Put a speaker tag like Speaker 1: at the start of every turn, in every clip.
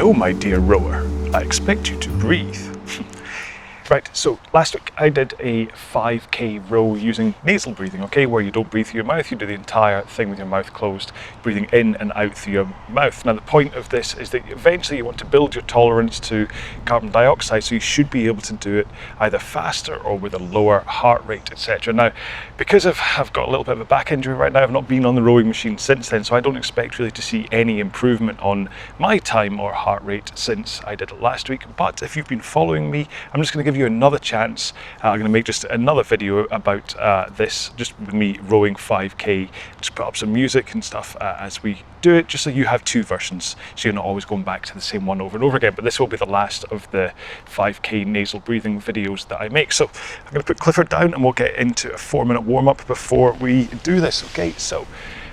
Speaker 1: No, my dear rower, I expect you to breathe. Right, so last week I did a 5k row using nasal breathing, okay, where you don't breathe through your mouth, you do the entire thing with your mouth closed, breathing in and out through your mouth. Now the point of this is that eventually you want to build your tolerance to carbon dioxide, so you should be able to do it either faster or with a lower heart rate, etc. Now, because I've got a little bit of a back injury right now, I've not been on the rowing machine since then, so I don't expect really to see any improvement on my time or heart rate since I did it last week. But if you've been following me, I'm just going to give you another chance. I'm going to make just another video about this, just with me rowing 5k. Just put up some music and stuff as we do it, just so you have two versions, so you're not always going back to the same one over and over again. But this will be the last of the 5k nasal breathing videos that I make. So I'm going to put Clifford down and we'll get into a 4-minute warm-up before we do this. Okay, so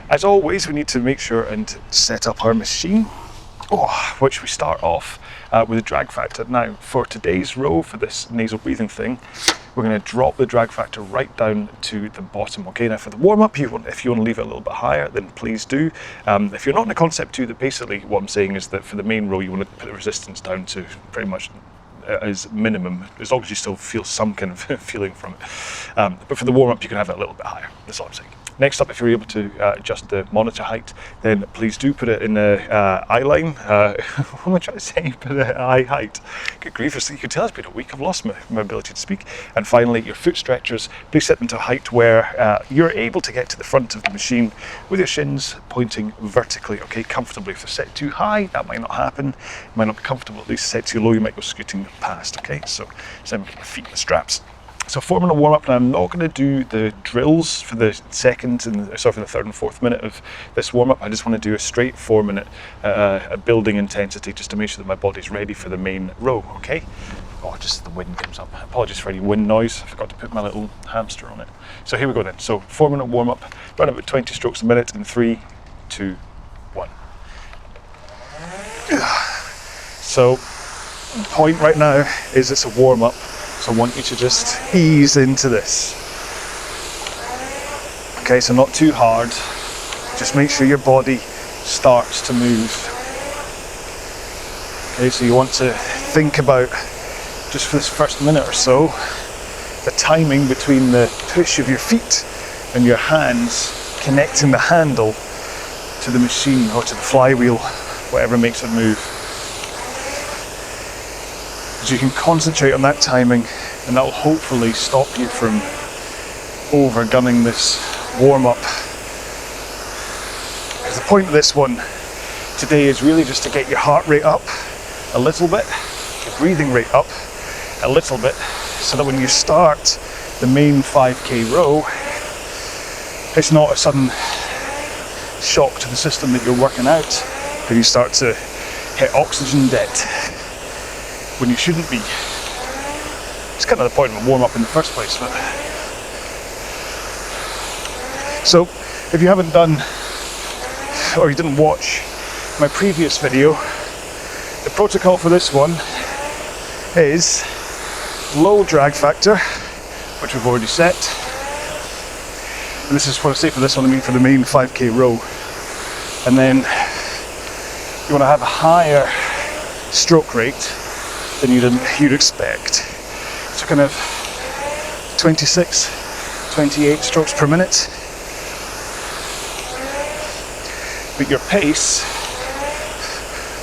Speaker 1: as always, we need to make sure and set up our machine, which we start off with a drag factor. Now, for today's row, for this nasal breathing thing, we're going to drop the drag factor right down to the bottom. Okay, now for the warm-up, if you want to leave it a little bit higher, then please do. If you're not in a concept 2, that basically what I'm saying is that for the main row, you want to put the resistance down to pretty much as minimum, as long as you still feel some kind of feeling from it. But for the warm-up, you can have it a little bit higher. That's all I'm saying. Next up, if you're able to adjust the monitor height, then please do put it in the eye line. What am I trying to say? Put the eye height. Good grief, you can tell it's been a week. I've lost my ability to speak. And finally, your foot stretchers, please set them to a height where you're able to get to the front of the machine with your shins pointing vertically, okay, comfortably. If they're set too high, that might not happen. You might not be comfortable. At least set too low, you might go scooting past, okay? So same with my feet and the straps. So 4-minute warm-up, and I'm not going to do the drills for the second and for the third and fourth minute of this warm-up. I just want to do a straight 4-minute building intensity, just to make sure that my body's ready for the main row. Okay. Oh, just the wind comes up. Apologies for any wind noise. I forgot to put my little hamster on it. So here we go then. So 4-minute warm-up, run about 20 strokes a minute in 3, 2, 1. So the point right now is it's a warm-up. So I want you to just ease into this. Okay, so not too hard. Just make sure your body starts to move. Okay, so you want to think about, just for this first minute or so, the timing between the push of your feet and your hands connecting the handle to the machine or to the flywheel, whatever makes it move. So you can concentrate on that timing, and that will hopefully stop you from over-gunning this warm-up. Because the point of this one today is really just to get your heart rate up a little bit, your breathing rate up a little bit, so that when you start the main 5k row, it's not a sudden shock to the system that you're working out, and you start to hit oxygen debt when you shouldn't be. It's kind of the point of a warm-up in the first place. But so, if you haven't done, or you didn't watch my previous video, the protocol for this one is low drag factor, which we've already set. And this is what I say for this one, I mean for the main 5k row. And then you want to have a higher stroke rate than you'd expect. So kind of 26, 28 strokes per minute. But your pace,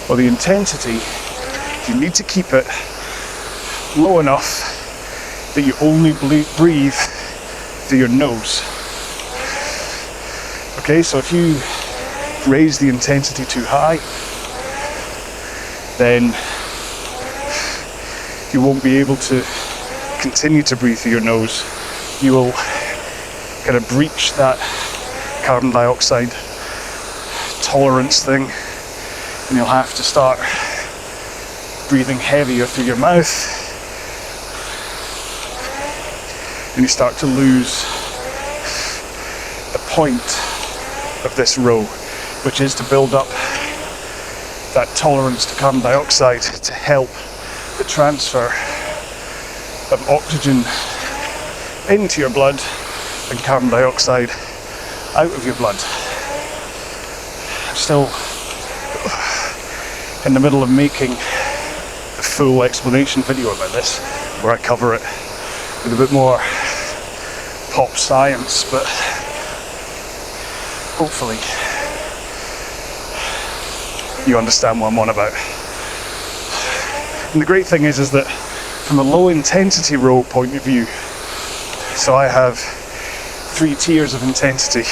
Speaker 1: or the intensity, you need to keep it low enough that you only breathe through your nose. Okay, so if you raise the intensity too high, then you won't be able to continue to breathe through your nose. You will kind of breach that carbon dioxide tolerance thing, and you'll have to start breathing heavier through your mouth, and you start to lose the point of this row, which is to build up that tolerance to carbon dioxide to help the transfer of oxygen into your blood and carbon dioxide out of your blood. Still in the middle of making a full explanation video about this, where I cover it with a bit more pop science, but hopefully you understand what I'm on about. And the great thing is that from a low intensity row point of view, so I have 3 tiers of intensity,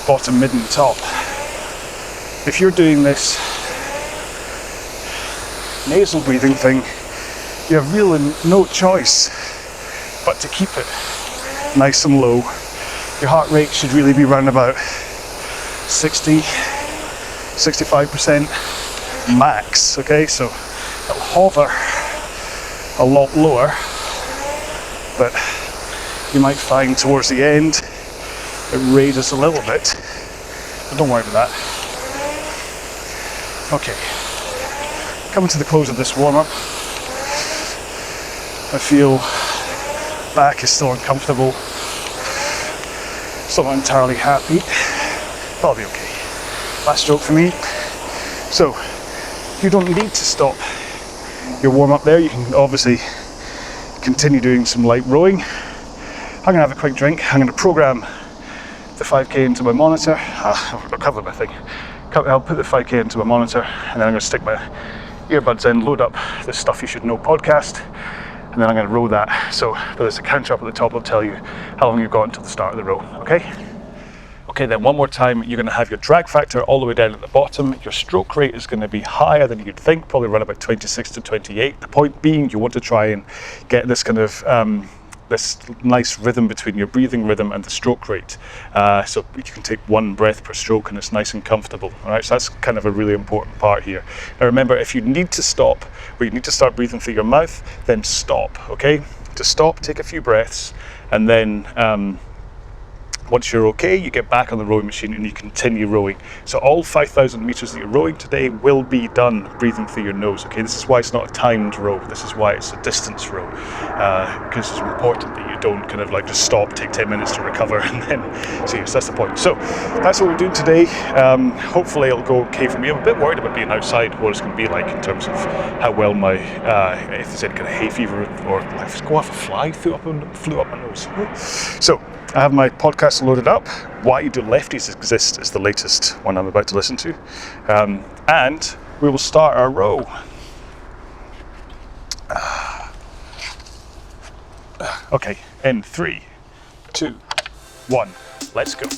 Speaker 1: bottom, mid and top. If you're doing this nasal breathing thing, you have really no choice but to keep it nice and low. Your heart rate should really be around about 60-65% max, okay? So it'll hover a lot lower, but you might find towards the end it raises a little bit, but don't worry about that. Okay, coming to the close of this warm-up. I feel back is still uncomfortable, still not entirely happy, but I'll be okay. Last stroke for me. So, you don't need to stop your warm-up there. You can obviously continue doing some light rowing. I'm gonna have a quick drink. I'm gonna program the 5K into my monitor. I've got covered my thing. I'll put the 5K into my monitor, and then I'm gonna stick my earbuds in, load up the Stuff You Should Know podcast, and then I'm gonna row that. So there's a counter up at the top. It'll tell you how long you've got until the start of the row, okay? Okay, then one more time, you're going to have your drag factor all the way down at the bottom. Your stroke rate is going to be higher than you'd think, probably around about 26 to 28. The point being, you want to try and get this kind of this nice rhythm between your breathing rhythm and the stroke rate. So you can take 1 breath per stroke and it's nice and comfortable. All right, so that's kind of a really important part here. Now remember, if you need to stop, or you need to start breathing through your mouth, then stop, okay? To stop, take a few breaths, and then once you're okay, you get back on the rowing machine and you continue rowing. So all 5,000 meters that you're rowing today will be done breathing through your nose, okay? This is why it's not a timed row. This is why it's a distance row, because it's important that you don't kind of like just stop, take 10 minutes to recover, and then see. So that's the point. So that's what we're doing today. Hopefully it'll go okay for me. I'm a bit worried about being outside, what it's going to be like in terms of how well my, if there's any kind of hay fever or if go off a fly flew up my nose. So I have my podcast loaded up. Why Do Lefties Exist is the latest one I'm about to listen to. And we will start our row. Okay, in 3, 2, 1, let's go.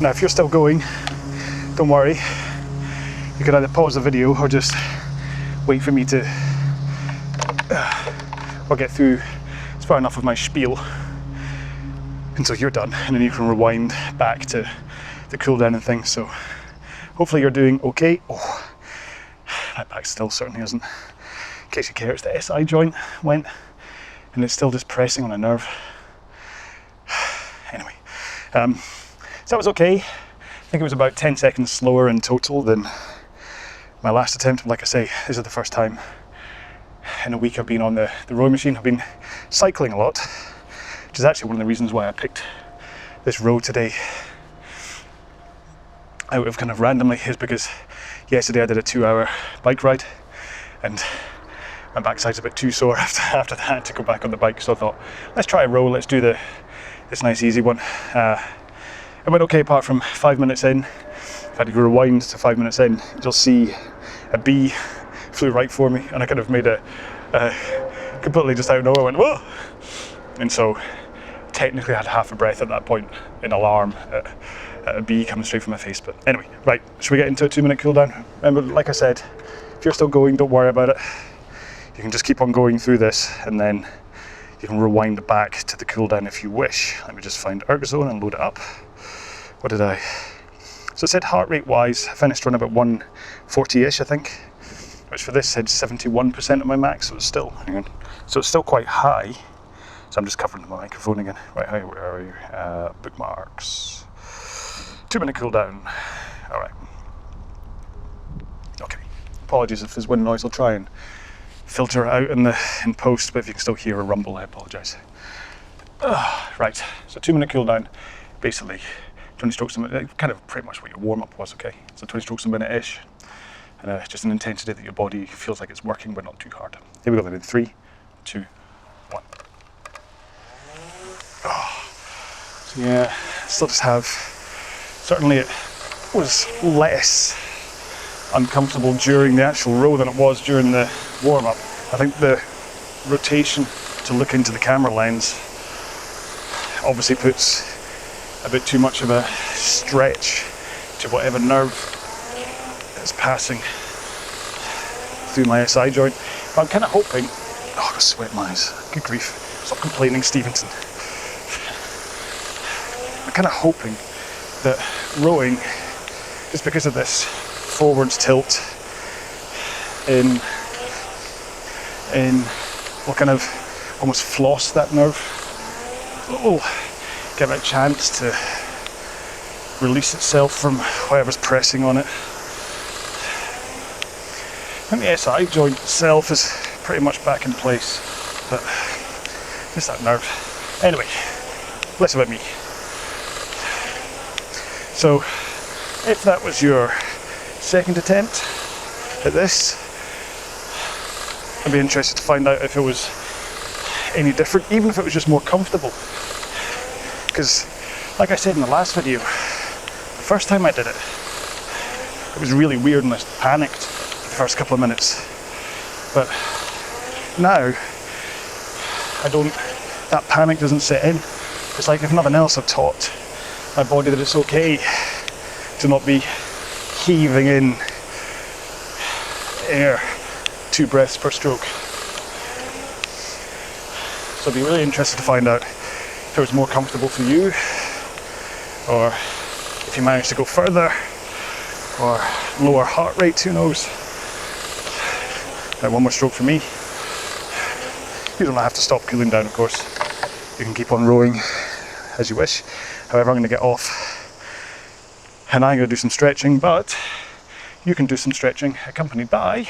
Speaker 1: Now if you're still going, don't worry, you can either pause the video or just wait for me to or get through as far enough of my spiel until you're done, and then you can rewind back to the cool down and things. So hopefully you're doing okay. Oh, that back still certainly isn't. In case you care, it's the SI joint went and it's still just pressing on a nerve. Anyway, so that was okay. I think it was about 10 seconds slower in total than my last attempt. Like I say, this is the first time in a week I've been on the rowing machine. I've been cycling a lot, which is actually one of the reasons why I picked this row today out of kind of randomly, is because yesterday I did a 2-hour bike ride and my backside's a bit too sore after that to go back on the bike. So I thought, let's try a row, let's do this nice easy one. It went okay apart from 5 minutes in. If I had to go rewind to 5 minutes in, you'll see a bee flew right for me, and I kind of made a completely just out of nowhere, went whoa, and so technically I had half a breath at that point in alarm at a bee coming straight from my face. But anyway, right, should we get into a 2-minute cool down? Remember, like I said, if you're still going, don't worry about it. You can just keep on going through this, and then you can rewind it back to the cool down if you wish. Let me just find erg zone and load it up. What did I? So it said heart rate wise, I finished around about 140-ish, I think, which for this said 71% of my max, so it's still, hang on, so it's still quite high. So I'm just covering my microphone again. Right, where are you? Bookmarks. 2-minute cool down. All right. Okay. Apologies if there's wind noise. I'll try and filter it out in post, but if you can still hear a rumble, I apologise. Right. So 2-minute cool down. Basically, 20 strokes a minute. Kind of pretty much what your warm up was. Okay. So 20 strokes a minute ish. And just an intensity that your body feels like it's working, but not too hard. Here we go then in 3, 2, 1. So yeah, still just have, certainly it was less uncomfortable during the actual row than it was during the warm-up. I think the rotation to look into the camera lens obviously puts a bit too much of a stretch to whatever nerve is passing through my SI joint. But I'm kind of hoping, oh, I've got sweat in my eyes, good grief, stop complaining, Stevenson. I'm kind of hoping that rowing, just because of this forwards tilt in will kind of almost floss that nerve. It will give it a chance to release itself from whatever's pressing on it. And the SI joint itself is pretty much back in place, but just that nerve. Anyway, less about me. So, if that was your second attempt at this, I'd be interested to find out if it was any different, even if it was just more comfortable. Because, like I said in the last video, the first time I did it, it was really weird and I panicked for the first couple of minutes. But now, that panic doesn't set in. It's like, if nothing else, I've taught my body that it's okay to not be heaving in air 2 breaths per stroke. So I'd be really interested to find out if it was more comfortable for you, or if you managed to go further, or lower heart rate, who knows. Now, 1 more stroke for me. You don't have to stop cooling down, of course. You can keep on rowing as you wish. However, I'm going to get off and I'm going to do some stretching, but you can do some stretching accompanied by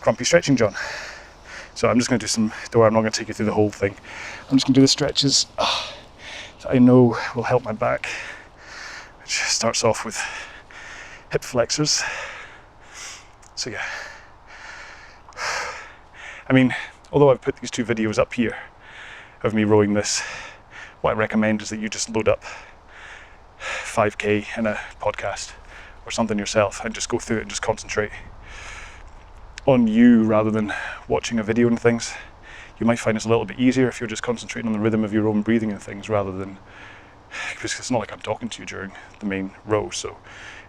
Speaker 1: Grumpy Stretching John. So I'm just going to do some, don't worry, I'm not going to take you through the whole thing. I'm just going to do the stretches that I know will help my back, which starts off with hip flexors. So yeah. I mean, although I've put these 2 videos up here of me rowing this, what I recommend is that you just load up 5k in a podcast or something yourself and just go through it and just concentrate on you rather than watching a video and things. You might find it's a little bit easier if you're just concentrating on the rhythm of your own breathing and things rather than because it's not like I'm talking to you during the main row, so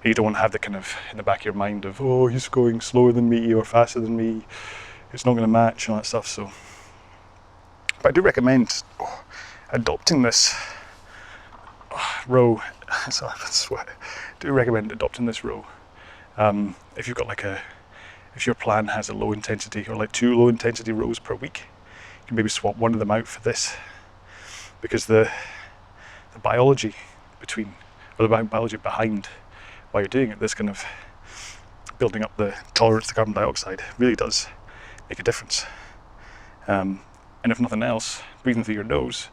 Speaker 1: you don't want to have the kind of in the back of your mind of, oh, he's going slower than me or faster than me, it's not going to match and all that stuff. So, but I do recommend adopting this row. So I sweat. Do recommend adopting this row. If you've got like if your plan has a low intensity or like 2 low intensity rows per week, you can maybe swap one of them out for this, because the biology biology behind while you're doing it, this kind of building up the tolerance to carbon dioxide really does make a difference. And if nothing else, breathing through your nose,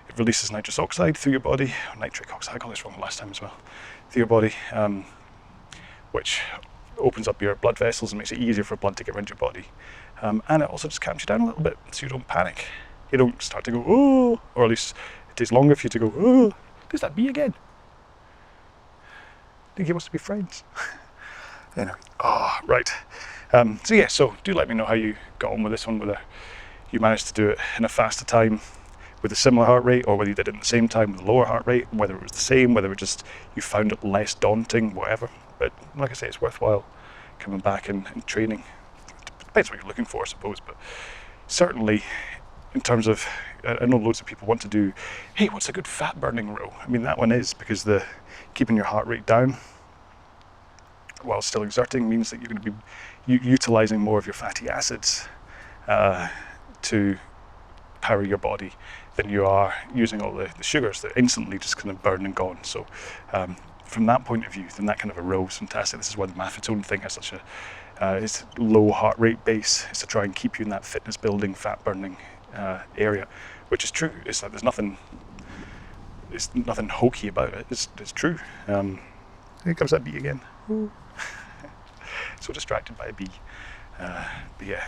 Speaker 1: it releases nitrous oxide through your body, or nitric oxide, I got this wrong last time as well, through your body, which opens up your blood vessels and makes it easier for blood to get around your body. And it also just calms you down a little bit so you don't panic. You don't start to go, oh, or at least it takes longer for you to go, oh, there's that bee again. I think he wants to be friends. Anyway, right. So yeah, so do let me know how you got on with this one, whether you managed to do it in a faster time with a similar heart rate, or whether you did it in the same time with a lower heart rate, whether it was the same, whether it just you found it less daunting, whatever. But like I say, it's worthwhile coming back and training. It depends what you're looking for, I suppose, but certainly in terms of, I know loads of people want to do, hey, what's a good fat burning row? I mean, that one is, because the keeping your heart rate down while still exerting means that you're going to be utilizing more of your fatty acids to power your body than you are using all the sugars that instantly just kind of burn and gone. So from that point of view, then that kind of a row is fantastic. This is why the Maffetone thing has such a it's low heart rate base. It's to try and keep you in that fitness building, fat burning area, which is true. It's like there's nothing hokey about it. It's true. Here comes that bee again. So distracted by a bee. But yeah.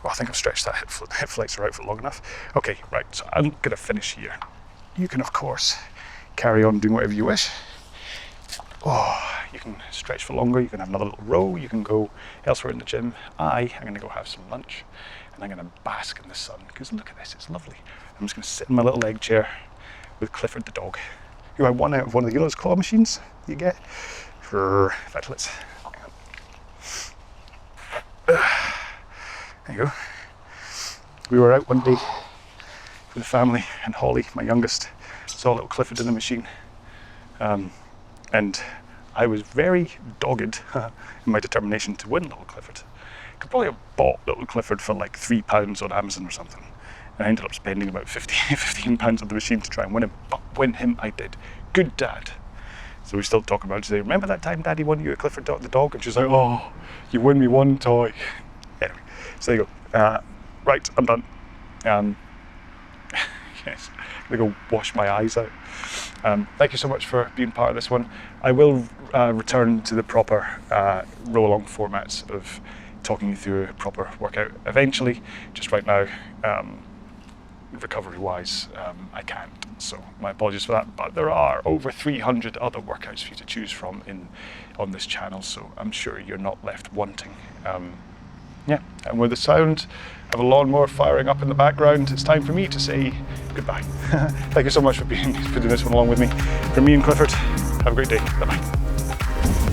Speaker 1: Well, I think I've stretched that hip flexor out for long enough. Okay, right, so I'm going to finish here. You can, of course, carry on doing whatever you wish. You can stretch for longer, you can have another little row, you can go elsewhere in the gym. I'm going to go have some lunch, and I'm going to bask in the sun, because look at this, it's lovely. I'm just going to sit in my little egg chair with Clifford the dog, who I won out of one of the, those claw machines you get. In fact, let's... There you go. We were out one day with the family, and Holly, my youngest, saw little Clifford in the machine. And I was very dogged in my determination to win little Clifford. Could probably have bought little Clifford for like £3 on Amazon or something. And I ended up spending about £15 on the machine to try and win him. But win him I did. Good dad. So we still talk about it today. Remember that time Daddy won you a Clifford the dog? And she's like, oh, you win me one toy. Anyway, so there you go. Right, I'm done. Yes, I'm gonna go wash my eyes out. Thank you so much for being part of this one. I will return to the proper RowAlong formats of talking you through a proper workout eventually. Just right now, recovery-wise, I can't. So my apologies for that. But there are over 300 other workouts for you to choose from on this channel, so I'm sure you're not left wanting. Yeah, and with the sound of a lawnmower firing up in the background, it's time for me to say goodbye. Thank you so much for doing this one along with me. From me and Clifford, have a great day. Bye-bye.